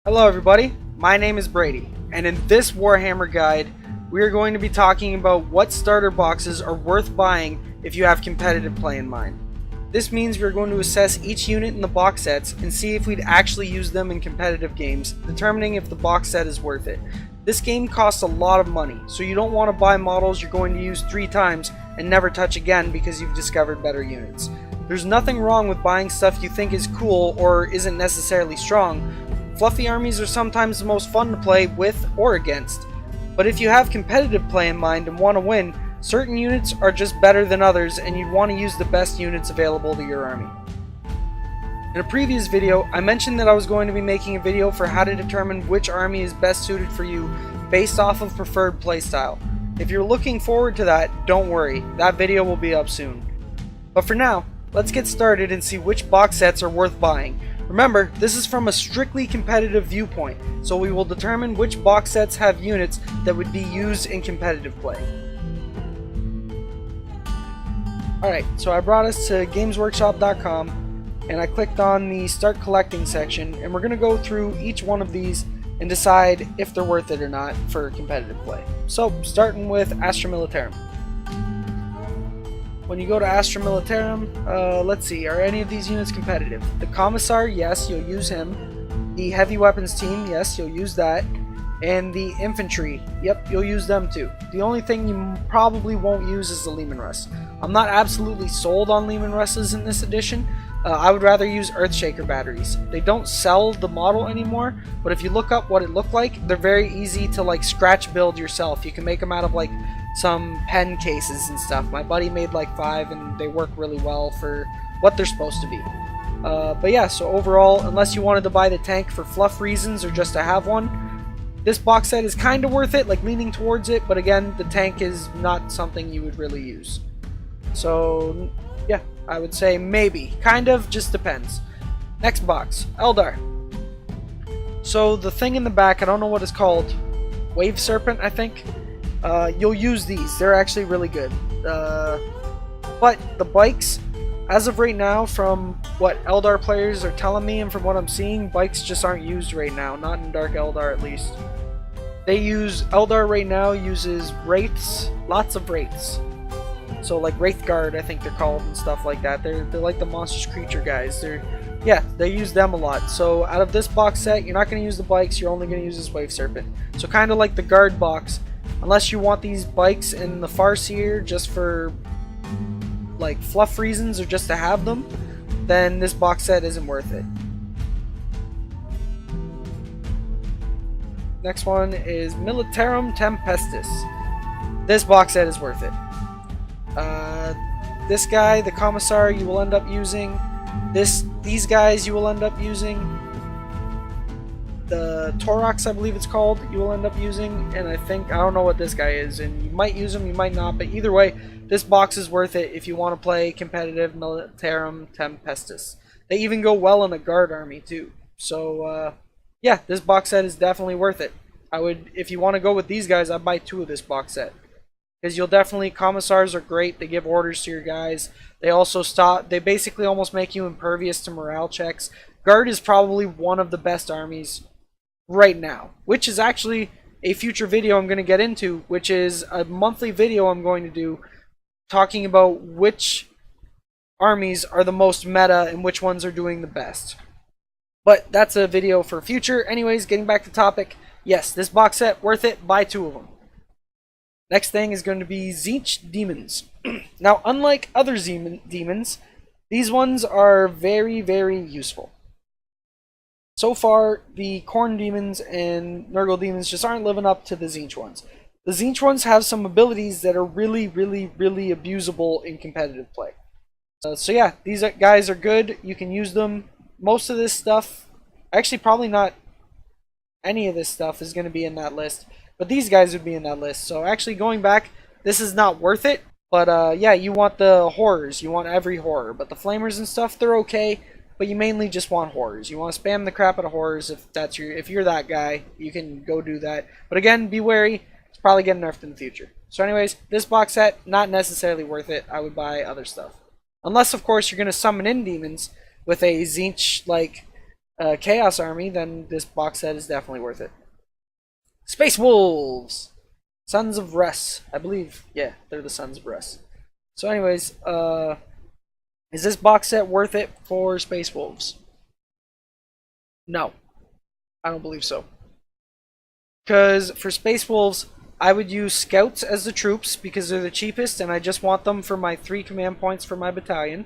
Hello everybody, my name is Brady, and in this Warhammer guide, we are going to be talking about what starter boxes are worth buying if you have competitive play in mind. This means we are going to assess each unit in the box sets and see if we'd actually use them in competitive games, determining if the box set is worth it. This game costs a lot of money, so you don't want to buy models you're going to use 3 times and never touch again because you've discovered better units. There's nothing wrong with buying stuff you think is cool or isn't necessarily strong. Fluffy armies are sometimes the most fun to play with or against, but if you have competitive play in mind and want to win, certain units are just better than others and you'd want to use the best units available to your army. In a previous video, I mentioned that I was going to be making a video for how to determine which army is best suited for you based off of preferred playstyle. If you're looking forward to that, don't worry, that video will be up soon. But for now, let's get started and see which box sets are worth buying. Remember, this is from a strictly competitive viewpoint, so we will determine which box sets have units that would be used in competitive play. Alright, so I brought us to GamesWorkshop.com and I clicked on the Start Collecting section, and we're going to go through each one of these and decide if they're worth it or not for competitive play. So, starting with Astra Militarum. When you go to Astra Militarum, let's see, are any of these units competitive? The Commissar, yes, you'll use him. The Heavy Weapons Team, yes, you'll use that. And the Infantry, yep, you'll use them too. The only thing you probably won't use is the Leman Russ. I'm not absolutely sold on Leman Russes in this edition. I would rather use Earthshaker batteries. They don't sell the model anymore, but if you look up what it looked like, they're very easy to like scratch build yourself. You can make them out of like some pen cases and stuff. My buddy made like 5 and they work really well for what they're supposed to be. But yeah, so overall, unless you wanted to buy the tank for fluff reasons or just to have one, this box set is kind of worth it, like leaning towards it, but again, the tank is not something you would really use. So yeah, I would say maybe, kind of, just depends. Next box, Eldar. So the thing in the back, I don't know what it's called, Wave Serpent, I think. You'll use these, they're actually really good. But the bikes, as of right now, from what Eldar players are telling me and from what I'm seeing, bikes just aren't used right now, not in Dark Eldar at least. Eldar right now uses Wraiths, lots of Wraiths. So like Wraithguard, I think they're called, and stuff like that. They're like the monstrous creature guys. They use them a lot. So out of this box set, you're not going to use the bikes, you're only going to use this Wave Serpent. So kind of like the guard box, unless you want these bikes in the Farseer just for like fluff reasons or just to have them, then this box set isn't worth it. Next one is Militarum Tempestus. This box set is worth it. This guy, the Commissar, you will end up using. These guys you will end up using. The Torox, I believe it's called, you will end up using, and I don't know what this guy is, and you might use him, you might not, but either way, this box is worth it if you want to play competitive Militarum Tempestus. They even go well in a guard army too. So yeah, this box set is definitely worth it. If you want to go with these guys, I'd buy 2 of this box set. Because you'll definitely, Commissars are great, they give orders to your guys. They basically almost make you impervious to morale checks. Guard is probably one of the best armies right now, which is actually a future video I'm going to get into, which is a monthly video I'm going to do talking about which armies are the most meta and which ones are doing the best. But that's a video for future. Anyways, getting back to topic, yes, this box set, worth it, buy 2 of them. Next thing is going to be Tzeentch Demons. Now, unlike other demons, these ones are very, very useful. So far, the Khorne Demons and Nurgle Demons just aren't living up to the Tzeentch ones. The Tzeentch ones have some abilities that are really, really, really abusable in competitive play. So yeah, these guys are good. You can use them. Most of this stuff, actually probably not any of this stuff is going to be in that list. But these guys would be in that list. So actually going back, this is not worth it. But yeah, you want the horrors. You want every horror. But the flamers and stuff, they're okay. But you mainly just want horrors. You want to spam the crap out of horrors if you're that guy. You can go do that. But again, be wary. It's probably getting nerfed in the future. So anyways, this box set, not necessarily worth it. I would buy other stuff. Unless, of course, you're going to summon in demons with a Tzeentch, like, Chaos Army, then this box set is definitely worth it. Space Wolves! Sons of Rest. I believe, yeah, they're the Sons of Rest. So anyways, is this box set worth it for Space Wolves? No, I don't believe so. Because for Space Wolves, I would use Scouts as the troops because they're the cheapest and I just want them for my 3 command points for my battalion.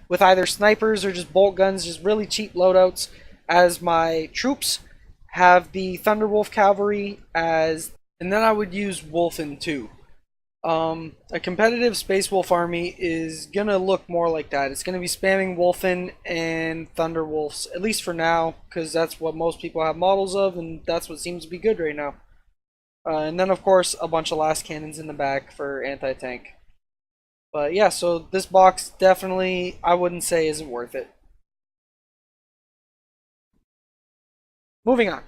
With either snipers or just bolt guns, just really cheap loadouts as my troops. Have the Thunderwolf Cavalry as... And then I would use Wolfen too. A competitive Space Wolf army is gonna look more like that. It's gonna be spamming Wolfen and Thunderwolves, at least for now, because that's what most people have models of, and that's what seems to be good right now. And then, of course, a bunch of last cannons in the back for anti-tank. But yeah, so this box definitely, I wouldn't say isn't worth it. Moving on.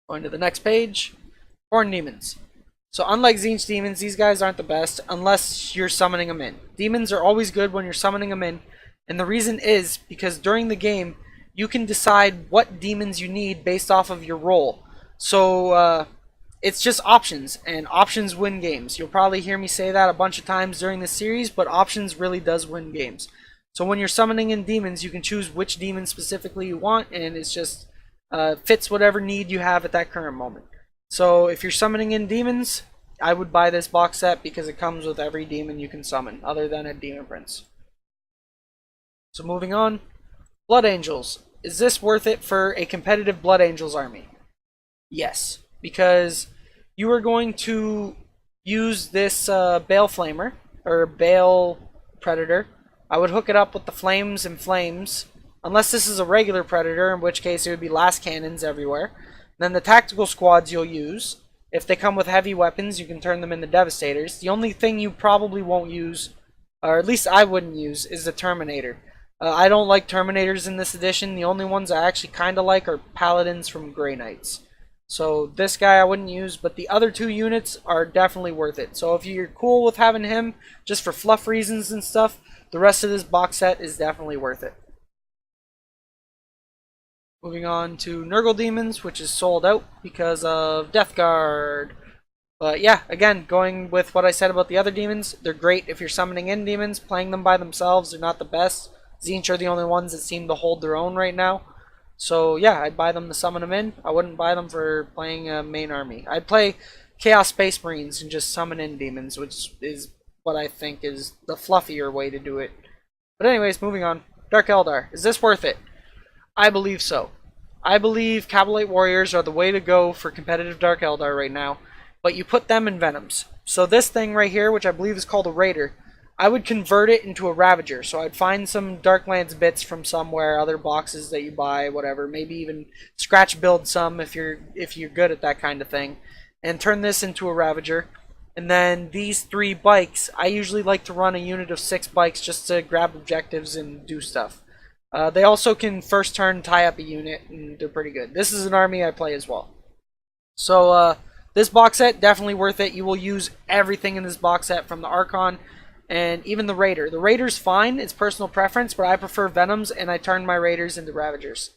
Going to the next page. Khorne Demons. So unlike Tzeentch Demons, these guys aren't the best unless you're summoning them in. Demons are always good when you're summoning them in. And the reason is because during the game, you can decide what demons you need based off of your role. So it's just options, and options win games. You'll probably hear me say that a bunch of times during this series, but options really does win games. So when you're summoning in demons, you can choose which demon specifically you want, and it's just fits whatever need you have at that current moment. So if you're summoning in demons, I would buy this box set because it comes with every demon you can summon, other than a Demon Prince. So moving on, Blood Angels. Is this worth it for a competitive Blood Angels army? Yes, because you are going to use this Bale Flamer, or Bale Predator. I would hook it up with the Flames and Flames, unless this is a regular Predator, in which case it would be last cannons everywhere. Then the tactical squads you'll use. If they come with heavy weapons, you can turn them into Devastators. The only thing you probably won't use, or at least I wouldn't use, is the Terminator. I don't like Terminators in this edition. The only ones I actually kind of like are Paladins from Grey Knights. So this guy I wouldn't use, but the other 2 units are definitely worth it. So if you're cool with having him just for fluff reasons and stuff, the rest of this box set is definitely worth it. Moving on to Nurgle Demons, which is sold out because of Death Guard. But yeah, again, going with what I said about the other demons, they're great if you're summoning in demons. Playing them by themselves, they're not the best. Tzeentch are the only ones that seem to hold their own right now. So yeah, I'd buy them to summon them in. I wouldn't buy them for playing a main army. I'd play Chaos Space Marines and just summon in demons, which is what I think is the fluffier way to do it. But anyways, moving on. Dark Eldar. Is this worth it? I believe so. I believe Kabalite Warriors are the way to go for competitive Dark Eldar right now, but you put them in Venoms. So this thing right here, which I believe is called a Raider, I would convert it into a Ravager. So I'd find some Darklands bits from somewhere, other boxes that you buy, whatever, maybe even scratch build some if you're good at that kind of thing, and turn this into a Ravager. And then these 3 bikes, I usually like to run a unit of 6 bikes just to grab objectives and do stuff. They also can first turn tie up a unit, and they're pretty good. This is an army I play as well. So this box set, definitely worth it. You will use everything in this box set, from the Archon and even the Raider. The Raider's fine, it's personal preference, but I prefer Venoms, and I turn my Raiders into Ravagers.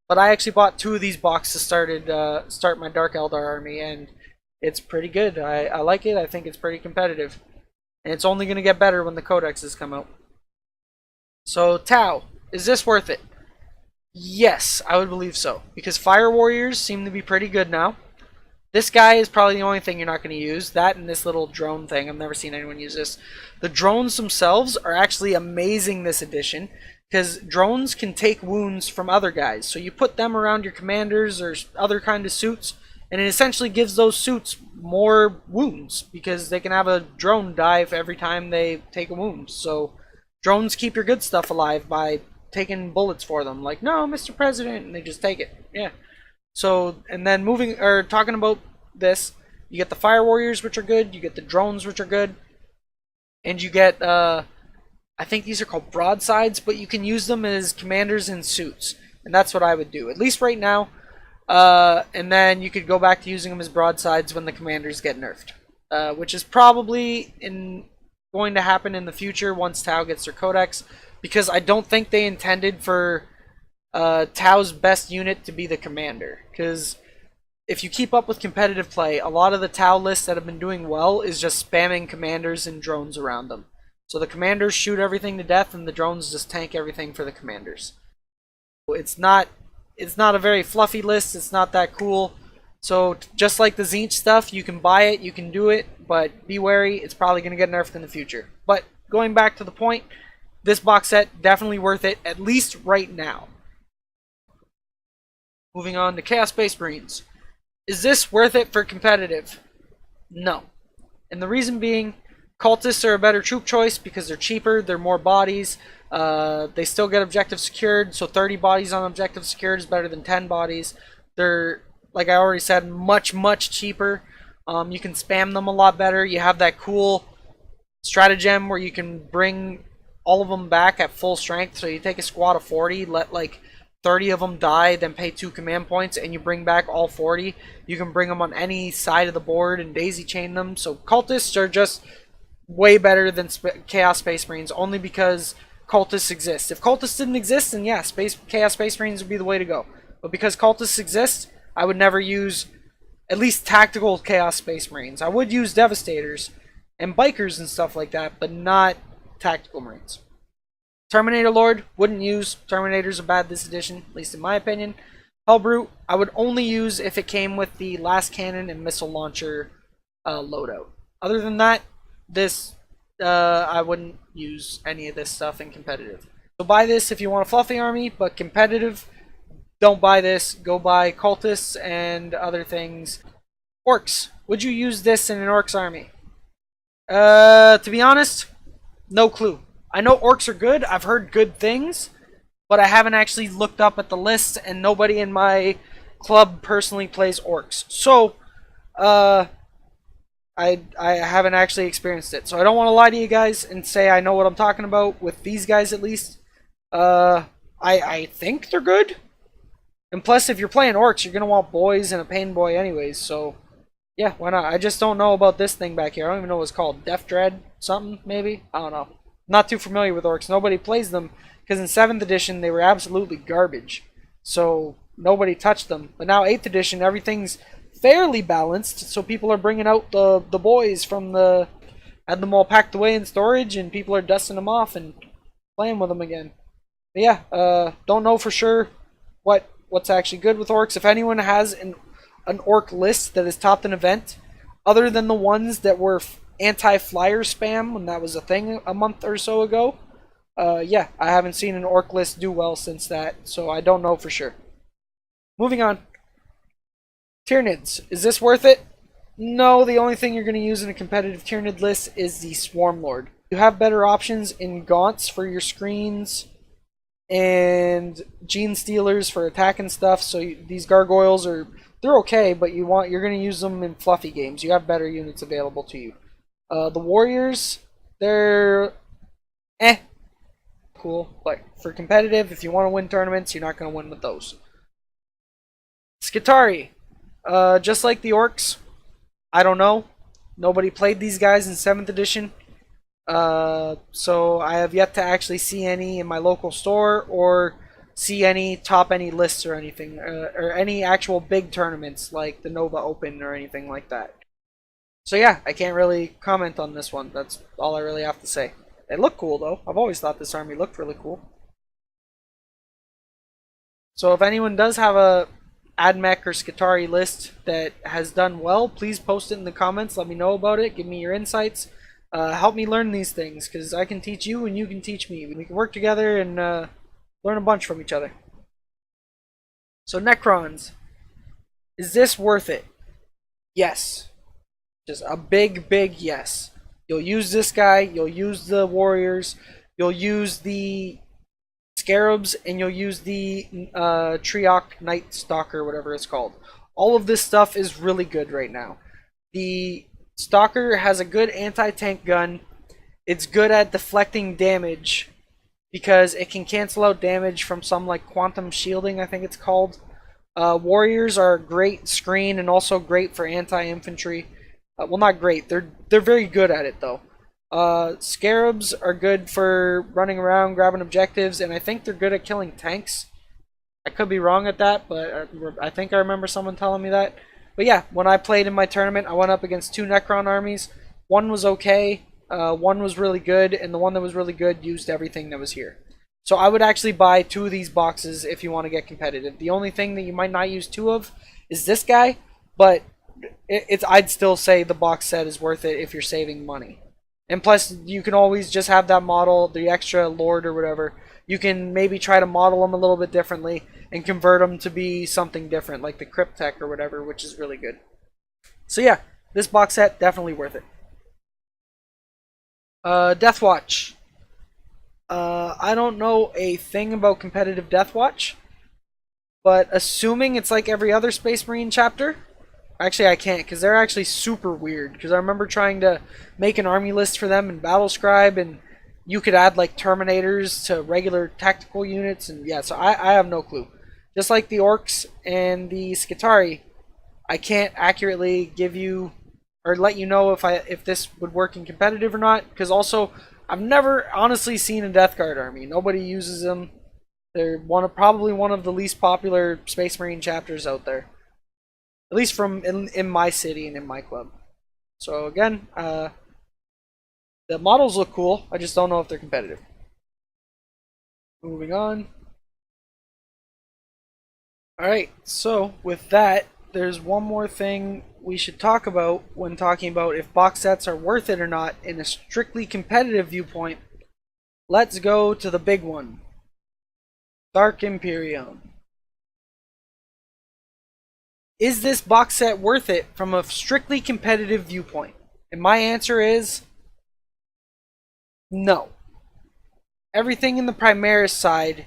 But I actually bought 2 of these boxes to start my Dark Eldar army, and it's pretty good. I like it. I think it's pretty competitive. And it's only going to get better when the codexes come out. So, Tau. Is this worth it? Yes, I would believe so. Because Fire Warriors seem to be pretty good now. This guy is probably the only thing you're not going to use. That and this little drone thing. I've never seen anyone use this. The drones themselves are actually amazing this edition, because drones can take wounds from other guys. So you put them around your commanders or other kind of suits, and it essentially gives those suits more wounds, because they can have a drone dive every time they take a wound. So drones keep your good stuff alive by taking bullets for them. Like, no, Mr. President, and they just take it. Yeah. So, and then talking about this, you get the Fire Warriors, which are good. You get the drones, which are good. And you get, I think these are called broadsides, but you can use them as commanders in suits. And that's what I would do, at least right now. And then you could go back to using them as broadsides when the commanders get nerfed. Which is probably going to happen in the future once Tau gets their codex. Because I don't think they intended for Tao's best unit to be the commander, because if you keep up with competitive play, a lot of the Tau lists that have been doing well is just spamming commanders and drones around them. So the commanders shoot everything to death, and the drones just tank everything for the commanders. It's not a very fluffy list. It's not that cool. So just like the Tzeentch stuff, you can buy it, you can do it, but be wary. It's probably going to get nerfed in the future. But going back to the point, this box set definitely worth it, at least right now. Moving on to Chaos Space Marines. Is this worth it for competitive? No. And the reason being, cultists are a better troop choice because they're cheaper, they're more bodies, they still get objectives secured, so 30 bodies on objective secured is better than 10 bodies. They're, like I already said, much, much cheaper. You can spam them a lot better. You have that cool stratagem where you can bring all of them back at full strength. So you take a squad of 40, let like 30 of them die, then pay 2 command points, and you bring back all 40. You can bring them on any side of the board and daisy chain them. So cultists are just way better than Chaos Space Marines, only because cultists exist. If cultists didn't exist, then yeah, Chaos Space Marines would be the way to go. But because cultists exist, I would never use at least tactical Chaos Space Marines. I would use Devastators and Bikers and stuff like that, but not tactical Marines. Terminator Lord, wouldn't use. Terminators are bad this edition, at least in my opinion. Hellbrute, I would only use if it came with the last cannon and missile launcher loadout. Other than that, this I wouldn't use any of this stuff in competitive. So buy this if you want a fluffy army, but competitive, don't buy this. Go buy cultists and other things. Orcs, would you use this in an Orcs army? To be honest, no clue. I know orcs are good. I've heard good things, but I haven't actually looked up at the list, and nobody in my club personally plays orcs. So, I haven't actually experienced it. So I don't want to lie to you guys and say I know what I'm talking about with these guys at least. I think they're good. And plus, if you're playing orcs, you're going to want boys and a pain boy anyways. So, yeah, why not? I just don't know about this thing back here. I don't even know what it's called. Death Dread something, maybe? I don't know. Not too familiar with orcs. Nobody plays them because in 7th edition they were absolutely garbage. So nobody touched them. But now 8th edition, everything's fairly balanced. So people are bringing out the boys from the... Had them all packed away in storage, and people are dusting them off and playing with them again. But yeah, don't know for sure what's actually good with orcs. If anyone has an orc list that has topped an event, other than the ones that were anti-flyer spam when that was a thing a month or so ago, yeah, I haven't seen an orc list do well since that, so I don't know for sure. Moving on. Tyranids. Is this worth it? No, the only thing you're going to use in a competitive Tyranid list is the Swarm Lord. You have better options in Gaunts for your screens and Gene Stealers for attack and stuff, so these Gargoyles they're okay, but you're going to use them in fluffy games. You have better units available to you. The Warriors, they're cool, but for competitive, if you want to win tournaments, you're not going to win with those. Skitarii, just like the Orcs, I don't know. Nobody played these guys in 7th edition, so I have yet to actually see any in my local store or see any top any lists or anything, or any actual big tournaments like the Nova Open or anything like that. So yeah, I can't really comment on this one. That's all I really have to say. They look cool though. I've always thought this army looked really cool. So if anyone does have a AdMech or Skitarii list that has done well, please post it in the comments. Let me know about it. Give me your insights. Help me learn these things, because I can teach you and you can teach me. We can work together and learn a bunch from each other. So Necrons. Is this worth it? Yes. Just a big, big yes. You'll use this guy, you'll use the Warriors, you'll use the Scarabs, and you'll use the Triarch Night Stalker, whatever it's called. All of this stuff is really good right now. The Stalker has a good anti-tank gun. It's good at deflecting damage because it can cancel out damage from some like quantum shielding, I think it's called. Warriors are a great screen and also great for anti-infantry. Well, not great. They're very good at it though. Scarabs are good for running around, grabbing objectives, and I think they're good at killing tanks. I could be wrong at that, but I think I remember someone telling me that. But yeah, when I played in my tournament, I went up against 2 Necron armies. One was okay, one was really good, and the one that was really good used everything that was here. So I would actually buy 2 of these boxes if you want to get competitive. The only thing that you might not use 2 of is this guy, but I'd still say the box set is worth it if you're saving money. And plus, you can always just have that model, the extra Lord or whatever. You can maybe try to model them a little bit differently and convert them to be something different, like the Cryptek or whatever, which is really good. So yeah, this box set, definitely worth it. Deathwatch. I don't know a thing about competitive Deathwatch, but assuming it's like every other Space Marine chapter, actually I can't, because they're actually super weird, because I remember trying to make an army list for them in Battlescribe, and you could add like Terminators to regular tactical units, and yeah, so I have no clue. Just like the Orcs and the Skitarii, I can't accurately give you or let you know if this would work in competitive or not, because also I've never honestly seen a Death Guard army. Nobody uses them. They're probably one of the least popular Space Marine chapters out there, at least from in my city and in my club. So again, the models look cool. I just don't know if they're competitive. Moving on. Alright, so with that, there's one more thing we should talk about when talking about if box sets are worth it or not in a strictly competitive viewpoint. Let's go to the big one. Dark Imperium. Is this box set worth it from a strictly competitive viewpoint? And my answer is no. Everything in the Primaris side,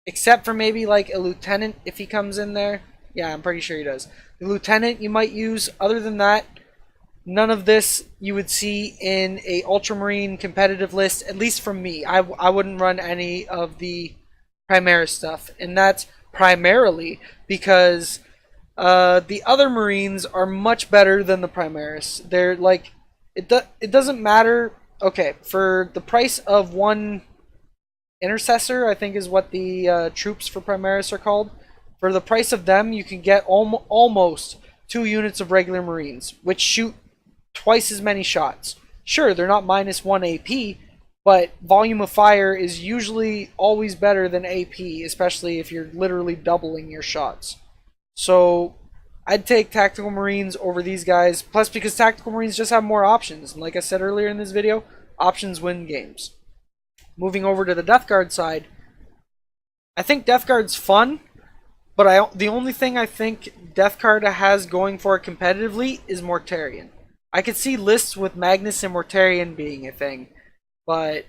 except for maybe like a Lieutenant if he comes in there. Yeah, I'm pretty sure he does. The Lieutenant you might use. Other than that, none of this you would see in a Ultramarine competitive list, at least from me. I wouldn't run any of the Primaris stuff. And that's primarily because the other Marines are much better than the Primaris. They're like, it doesn't matter. Okay, for the price of one Intercessor, I think is what the troops for Primaris are called. For the price of them, you can get almost 2 units of regular Marines, which shoot twice as many shots. Sure, they're not -1 AP, but volume of fire is usually always better than AP, especially if you're literally doubling your shots. So I'd take Tactical Marines over these guys, plus because Tactical Marines just have more options. And like I said earlier in this video, options win games. Moving over to the Death Guard side, I think Death Guard's fun, but the only thing I think Death Guard has going for it competitively is Mortarion. I could see lists with Magnus and Mortarion being a thing, but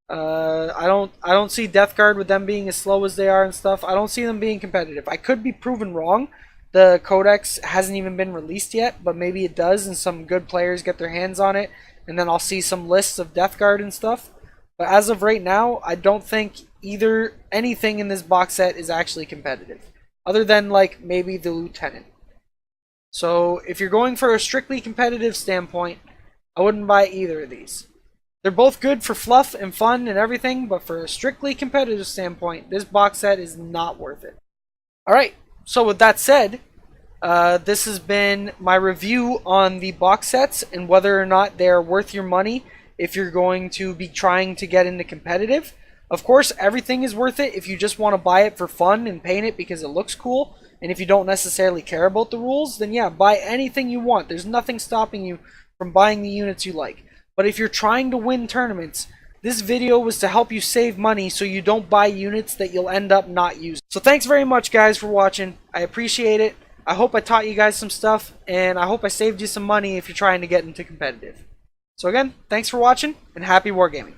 I don't see Death Guard with them being as slow as they are and stuff. I don't see them being competitive. I could be proven wrong. The Codex hasn't even been released yet, but maybe it does, and some good players get their hands on it, and then I'll see some lists of Death Guard and stuff. But as of right now, I don't think anything in this box set is actually competitive, other than like maybe the Lieutenant. So if you're going for a strictly competitive standpoint, I wouldn't buy either of these. They're both good for fluff and fun and everything, but for a strictly competitive standpoint, this box set is not worth it. Alright, so with that said, this has been my review on the box sets and whether or not they are worth your money if you're going to be trying to get into competitive. Of course, everything is worth it if you just want to buy it for fun and paint it because it looks cool. And if you don't necessarily care about the rules, then yeah, buy anything you want. There's nothing stopping you from buying the units you like. But if you're trying to win tournaments, this video was to help you save money so you don't buy units that you'll end up not using. So thanks very much, guys, for watching. I appreciate it. I hope I taught you guys some stuff, and I hope I saved you some money if you're trying to get into competitive. So again, thanks for watching, and happy wargaming.